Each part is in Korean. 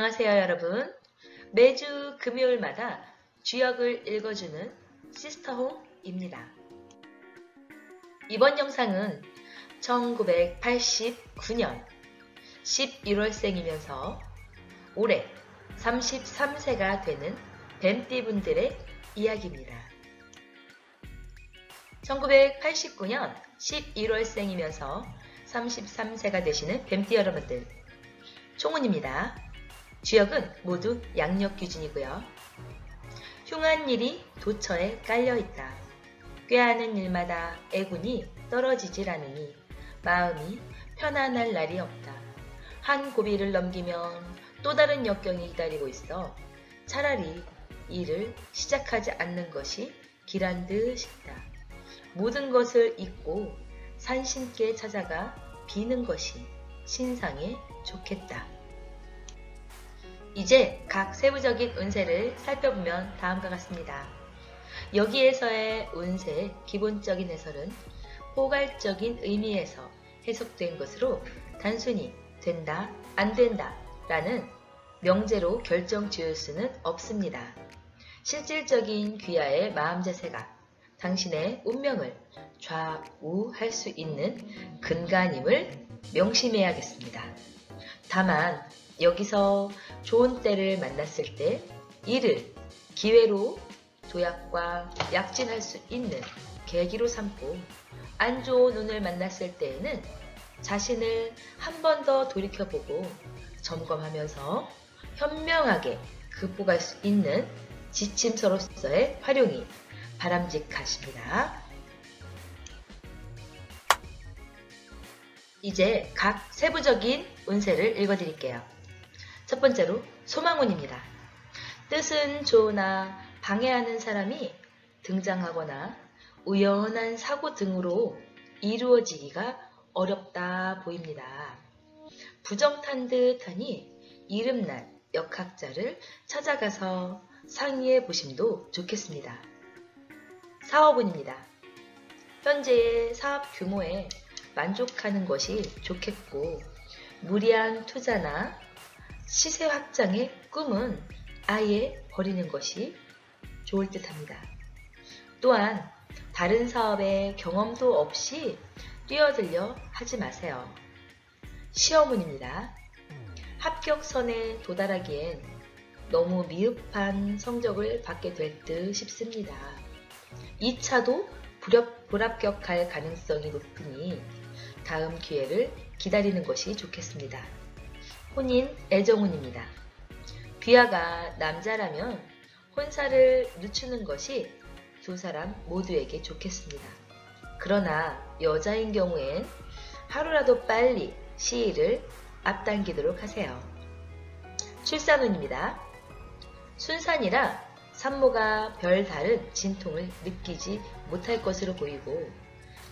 안녕하세요 여러분. 매주 금요일마다 주역을 읽어주는 시스터홈입니다. 이번 영상은 1989년 11월생이면서 올해 33세가 되는 뱀띠분들의 이야기입니다. 1989년 11월생이면서 33세가 되시는 뱀띠 여러분들, 총운입니다. 주역은 모두 양력규진이고요. 흉한 일이 도처에 깔려있다. 꾀하는 일마다 애군이 떨어지질 않으니 마음이 편안할 날이 없다. 한 고비를 넘기면 또 다른 역경이 기다리고 있어 차라리 일을 시작하지 않는 것이 길한 듯 싶다. 모든 것을 잊고 산신께 찾아가 비는 것이 신상에 좋겠다. 이제 각 세부적인 운세를 살펴보면 다음과 같습니다. 여기에서의 운세의 기본적인 해설은 포괄적인 의미에서 해석된 것으로 단순히 된다, 안 된다 라는 명제로 결정 지을 수는 없습니다. 실질적인 귀하의 마음 자세가 당신의 운명을 좌우할 수 있는 근간임을 명심해야겠습니다. 다만 여기서 좋은 때를 만났을 때 이를 기회로 도약과 약진할 수 있는 계기로 삼고 안 좋은 운을 만났을 때에는 자신을 한 번 더 돌이켜보고 점검하면서 현명하게 극복할 수 있는 지침서로서의 활용이 바람직하십니다. 이제 각 세부적인 운세를 읽어드릴게요. 첫 번째로 소망운입니다. 뜻은 좋으나 방해하는 사람이 등장하거나 우연한 사고 등으로 이루어지기가 어렵다 보입니다. 부정탄 듯하니 이름난 역학자를 찾아가서 상의해 보심도 좋겠습니다. 사업운입니다. 현재의 사업 규모에 만족하는 것이 좋겠고 무리한 투자나 시세 확장의 꿈은 아예 버리는 것이 좋을 듯 합니다. 또한 다른 사업에 경험도 없이 뛰어들려 하지 마세요. 시험운입니다. 합격선에 도달하기엔 너무 미흡한 성적을 받게 될 듯 싶습니다. 2차도 불합격할 가능성이 높으니 다음 기회를 기다리는 것이 좋겠습니다. 혼인 애정운입니다. 귀하가 남자라면 혼사를 늦추는 것이 두 사람 모두에게 좋겠습니다. 그러나 여자인 경우엔 하루라도 빨리 시일을 앞당기도록 하세요. 출산운입니다. 순산이라 산모가 별다른 진통을 느끼지 못할 것으로 보이고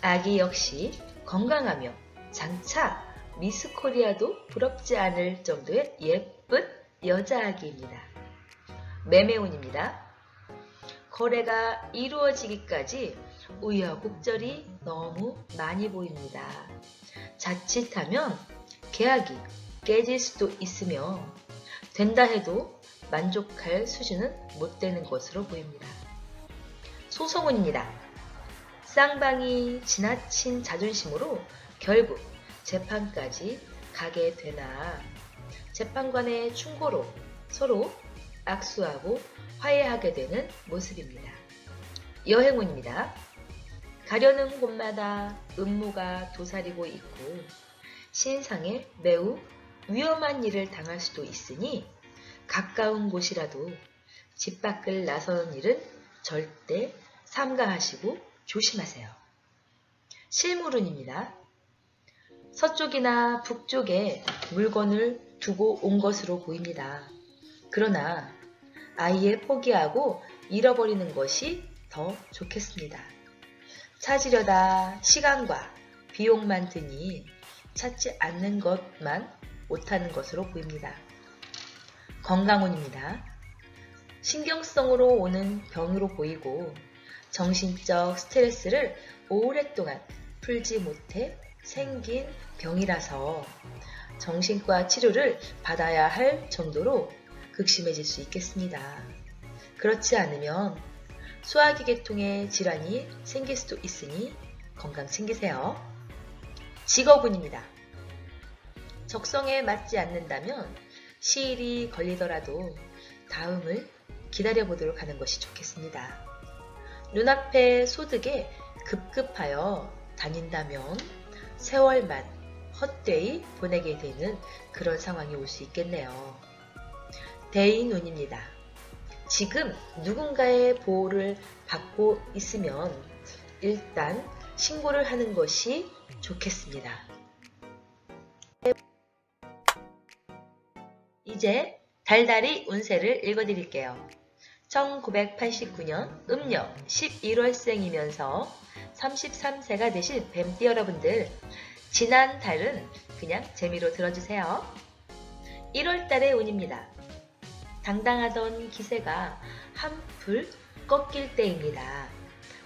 아기 역시 건강하며 장차 미스코리아도 부럽지 않을 정도의 예쁜 여자아기입니다. 매매운입니다. 거래가 이루어지기까지 우여곡절이 너무 많이 보입니다. 자칫하면 계약이 깨질 수도 있으며 된다 해도 만족할 수준은 못 되는 것으로 보입니다. 소송운입니다. 쌍방이 지나친 자존심으로 결국 재판까지 가게 되나 재판관의 충고로 서로 악수하고 화해하게 되는 모습입니다. 여행운입니다. 가려는 곳마다 음모가 도사리고 있고 신상에 매우 위험한 일을 당할 수도 있으니 가까운 곳이라도 집 밖을 나서는 일은 절대 삼가하시고 조심하세요. 실물운입니다. 서쪽이나 북쪽에 물건을 두고 온 것으로 보입니다. 그러나 아예 포기하고 잃어버리는 것이 더 좋겠습니다. 찾으려다 시간과 비용만 드니 찾지 않는 것만 못하는 것으로 보입니다. 건강운입니다. 신경성으로 오는 병으로 보이고 정신적 스트레스를 오랫동안 풀지 못해 생긴 병이라서 정신과 치료를 받아야 할 정도로 극심해질 수 있겠습니다. 그렇지 않으면 소화기 계통에 질환이 생길 수도 있으니 건강 챙기세요. 직업운입니다. 적성에 맞지 않는다면 시일이 걸리더라도 다음을 기다려보도록 하는 것이 좋겠습니다. 눈앞의 소득에 급급하여 다닌다면 세월만 헛되이 보내게 되는 그런 상황이 올 수 있겠네요. 대인운입니다. 지금 누군가의 보호를 받고 있으면 일단 신고를 하는 것이 좋겠습니다. 이제 달달이 운세를 읽어드릴게요. 1989년 음력 11월생이면서 33세가 되신 뱀띠 여러분들, 지난 달은 그냥 재미로 들어주세요. 1월달의 운입니다. 당당하던 기세가 한풀 꺾일 때입니다.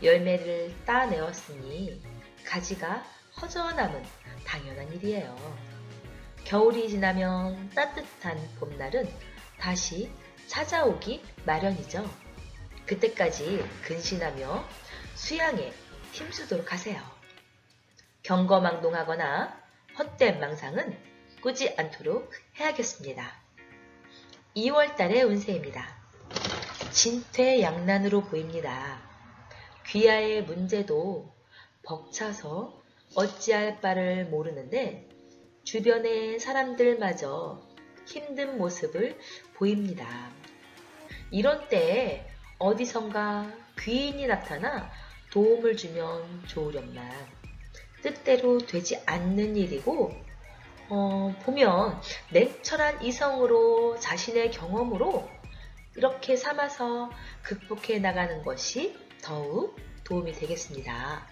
열매를 따내었으니 가지가 허전함은 당연한 일이에요. 겨울이 지나면 따뜻한 봄날은 다시 찾아오기 마련이죠. 그때까지 근신하며 수양에 힘쓰도록 하세요. 경거망동하거나 헛된 망상은 꾸지 않도록 해야겠습니다. 2월달의 운세입니다. 진퇴양난으로 보입니다. 귀하의 문제도 벅차서 어찌할 바를 모르는데 주변의 사람들마저 힘든 모습을 보입니다. 이런 때에 어디선가 귀인이 나타나 도움을 주면 좋으련만 뜻대로 되지 않는 일이고, 보면 냉철한 이성으로 자신의 경험으로 이렇게 삼아서 극복해 나가는 것이 더욱 도움이 되겠습니다.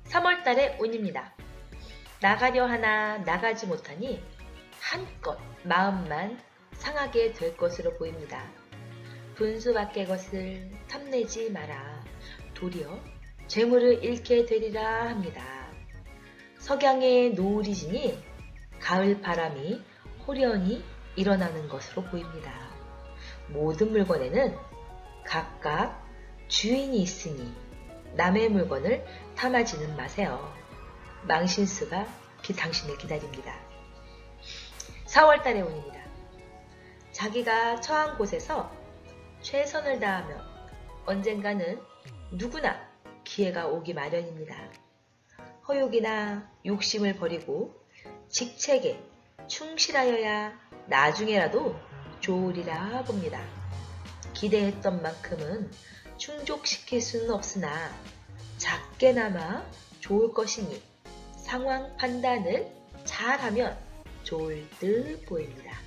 3월달의 운입니다. 나가려 하나 나가지 못하니 한껏 마음만 상하게 될 것으로 보입니다. 분수 밖의 것을 탐내지 마라. 도리어 재물을 잃게 되리라 합니다. 석양의 노을이 지니 가을 바람이 호련히 일어나는 것으로 보입니다. 모든 물건에는 각각 주인이 있으니 남의 물건을 탐하지는 마세요. 망신수가 당신을 기다립니다. 4월달의 운입니다. 자기가 처한 곳에서 최선을 다하면 언젠가는 누구나 기회가 오기 마련입니다. 허욕이나 욕심을 버리고 직책에 충실하여야 나중에라도 좋으리라 봅니다. 기대했던 만큼은 충족시킬 수는 없으나 작게나마 좋을 것이니 상황 판단을 잘하면 좋을 듯 보입니다.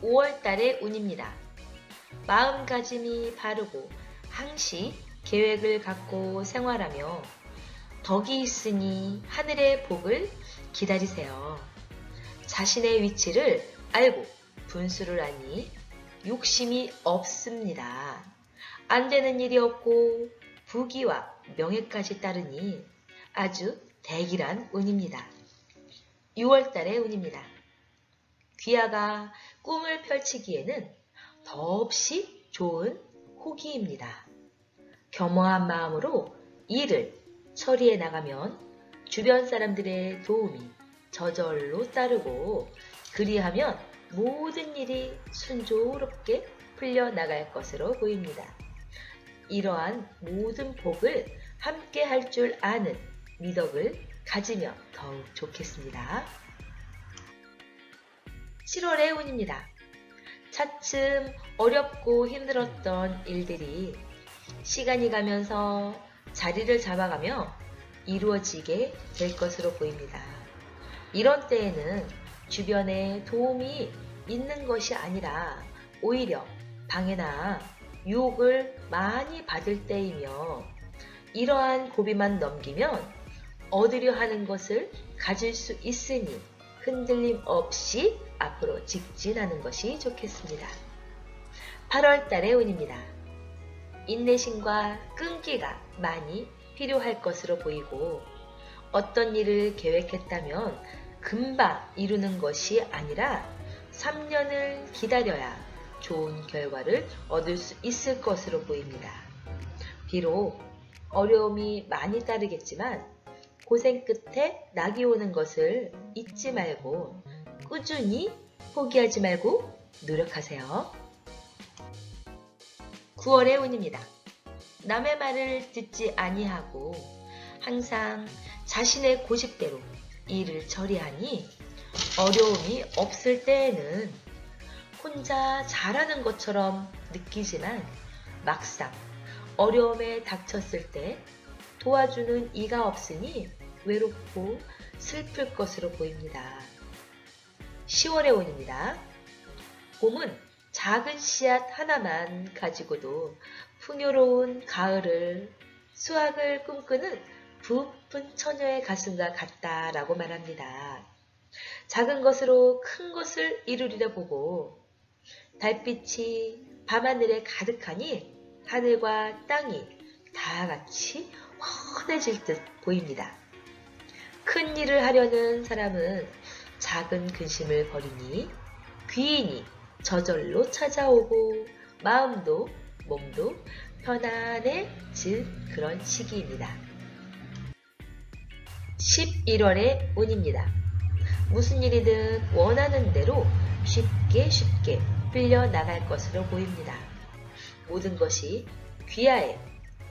5월달의 운입니다. 마음가짐이 바르고 항시 계획을 갖고 생활하며 덕이 있으니 하늘의 복을 기다리세요. 자신의 위치를 알고 분수를 하니 욕심이 없습니다. 안 되는 일이 없고 부귀와 명예까지 따르니 아주 대길한 운입니다. 6월달의 운입니다. 귀하가 꿈을 펼치기에는 더없이 좋은 호기입니다. 겸허한 마음으로 일을 처리해 나가면 주변 사람들의 도움이 저절로 따르고 그리하면 모든 일이 순조롭게 풀려나갈 것으로 보입니다. 이러한 모든 복을 함께 할 줄 아는 미덕을 가지면 더욱 좋겠습니다. 7월의 운입니다. 차츰 어렵고 힘들었던 일들이 시간이 가면서 자리를 잡아가며 이루어지게 될 것으로 보입니다. 이런 때에는 주변에 도움이 있는 것이 아니라 오히려 방해나 유혹을 많이 받을 때이며 이러한 고비만 넘기면 얻으려 하는 것을 가질 수 있으니 흔들림 없이 앞으로 직진하는 것이 좋겠습니다. 8월달의 운입니다. 인내심과 끈기가 많이 필요할 것으로 보이고 어떤 일을 계획했다면 금방 이루는 것이 아니라 3년을 기다려야 좋은 결과를 얻을 수 있을 것으로 보입니다. 비록 어려움이 많이 따르겠지만 고생 끝에 낙이 오는 것을 잊지 말고 꾸준히 포기하지 말고 노력하세요. 9월의 운입니다. 남의 말을 듣지 아니하고 항상 자신의 고집대로 일을 처리하니 어려움이 없을 때에는 혼자 잘하는 것처럼 느끼지만 막상 어려움에 닥쳤을 때 도와주는 이가 없으니 외롭고 슬플 것으로 보입니다. 10월의 운입니다. 봄은 작은 씨앗 하나만 가지고도 풍요로운 가을을 수확을 꿈꾸는 부푼 처녀의 가슴과 같다라고 말합니다. 작은 것으로 큰 것을 이루리라 보고 달빛이 밤하늘에 가득하니 하늘과 땅이 다 같이 환해질 듯 보입니다. 큰 일을 하려는 사람은 작은 근심을 버리니 귀인이 저절로 찾아오고 마음도 몸도 편안해질 그런 시기입니다. 11월의 운입니다. 무슨 일이든 원하는 대로 쉽게 흘려나갈 것으로 보입니다. 모든 것이 귀하의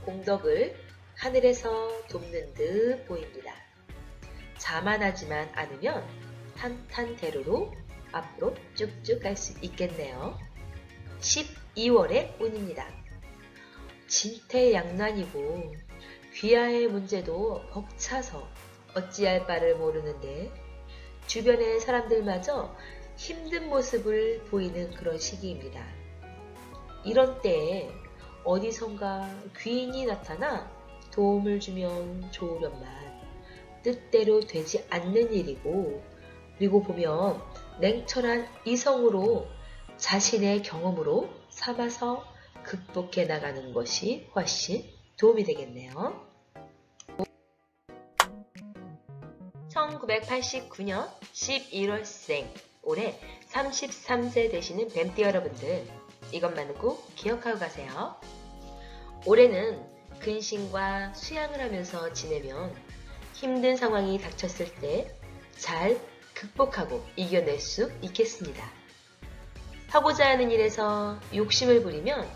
공덕을 하늘에서 돕는 듯 보입니다. 자만하지만 않으면 탄탄대로로 앞으로 쭉쭉 갈 수 있겠네요. 12월의 운입니다. 진퇴양난이고 귀하의 문제도 벅차서 어찌할 바를 모르는데 주변의 사람들마저 힘든 모습을 보이는 그런 시기입니다. 이런 때에 어디선가 귀인이 나타나 도움을 주면 좋으련만 뜻대로 되지 않는 일이고, 그리고 보면 냉철한 이성으로 자신의 경험으로 삼아서 극복해 나가는 것이 훨씬 도움이 되겠네요. 1989년 11월생, 올해 33세 되시는 뱀띠 여러분들, 이것만은 꼭 기억하고 가세요. 올해는 근심과 수양을 하면서 지내면 힘든 상황이 닥쳤을 때 잘 극복하고 이겨낼 수 있겠습니다. 하고자 하는 일에서 욕심을 부리면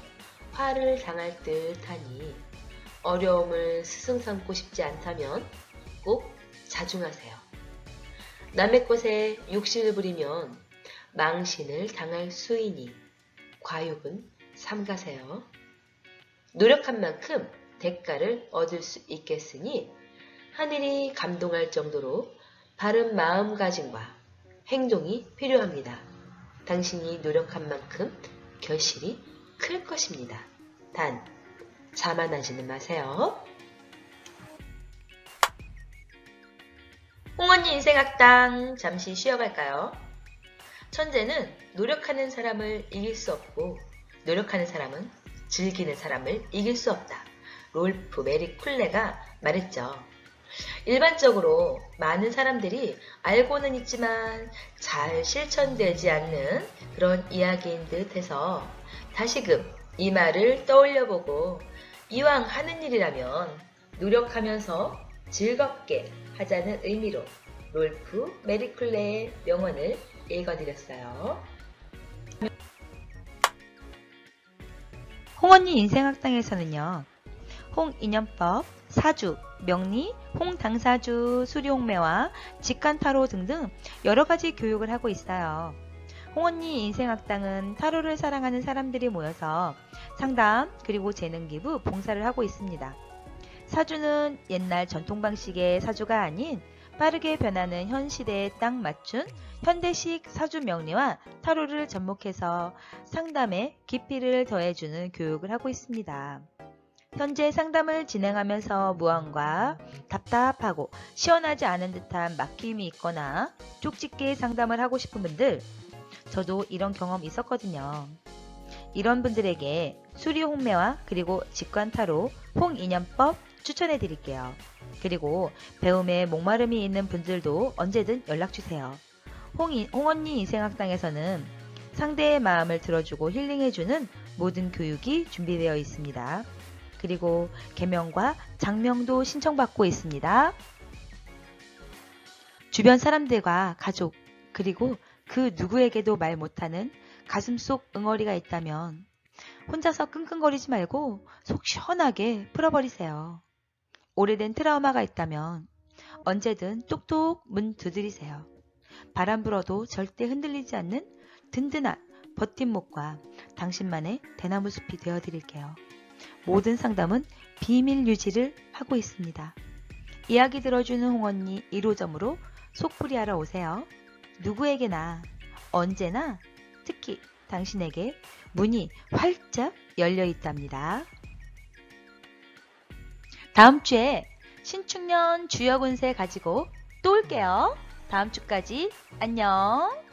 화를 당할 듯 하니 어려움을 스승 삼고 싶지 않다면 꼭 자중하세요. 남의 것에 욕심을 부리면 망신을 당할 수이니 과욕은 삼가세요. 노력한 만큼 대가를 얻을 수 있겠으니 하늘이 감동할 정도로 바른 마음가짐과 행동이 필요합니다. 당신이 노력한 만큼 결실이 클 것입니다. 단, 자만하지는 마세요. 홍언니 인생학당 잠시 쉬어갈까요? 천재는 노력하는 사람을 이길 수 없고 노력하는 사람은 즐기는 사람을 이길 수 없다. 롤프 메리 쿨레가 말했죠. 일반적으로 많은 사람들이 알고는 있지만 잘 실천되지 않는 그런 이야기인 듯 해서 다시금 이 말을 떠올려보고 이왕 하는 일이라면 노력하면서 즐겁게 하자는 의미로 롤프 메리 쿨레의 명언을 읽어드렸어요. 홍언니 인생학당에서는요, 홍인연법, 사주, 명리, 홍당사주, 수리홍매와 직간타로 등등 여러가지 교육을 하고 있어요. 홍언니 인생학당은 타로를 사랑하는 사람들이 모여서 상담 그리고 재능기부, 봉사를 하고 있습니다. 사주는 옛날 전통 방식의 사주가 아닌 빠르게 변하는 현 시대에 딱 맞춘 현대식 사주 명리와 타로를 접목해서 상담에 깊이를 더해주는 교육을 하고 있습니다. 현재 상담을 진행하면서 무언가 답답하고 시원하지 않은 듯한 막힘이 있거나 쪽집게 상담을 하고 싶은 분들, 저도 이런 경험 있었거든요. 이런 분들에게 수리홍매와 그리고 직관타로, 홍인연법, 추천해 드릴게요. 그리고 배움에 목마름이 있는 분들도 언제든 연락주세요. 홍언니 인생학당에서는 상대의 마음을 들어주고 힐링해주는 모든 교육이 준비되어 있습니다. 그리고 계명과 장명도 신청받고 있습니다. 주변 사람들과 가족, 그리고 그 누구에게도 말 못하는 가슴속 응어리가 있다면 혼자서 끙끙거리지 말고 속 시원하게 풀어버리세요. 오래된 트라우마가 있다면 언제든 똑똑 문 두드리세요. 바람 불어도 절대 흔들리지 않는 든든한 버팀목과 당신만의 대나무 숲이 되어드릴게요. 모든 상담은 비밀 유지를 하고 있습니다. 이야기 들어주는 홍언니 1호점으로 속풀이하러 오세요. 누구에게나 언제나 특히 당신에게 문이 활짝 열려 있답니다. 다음 주에 신축년 주역 운세 가지고 또 올게요. 다음 주까지 안녕.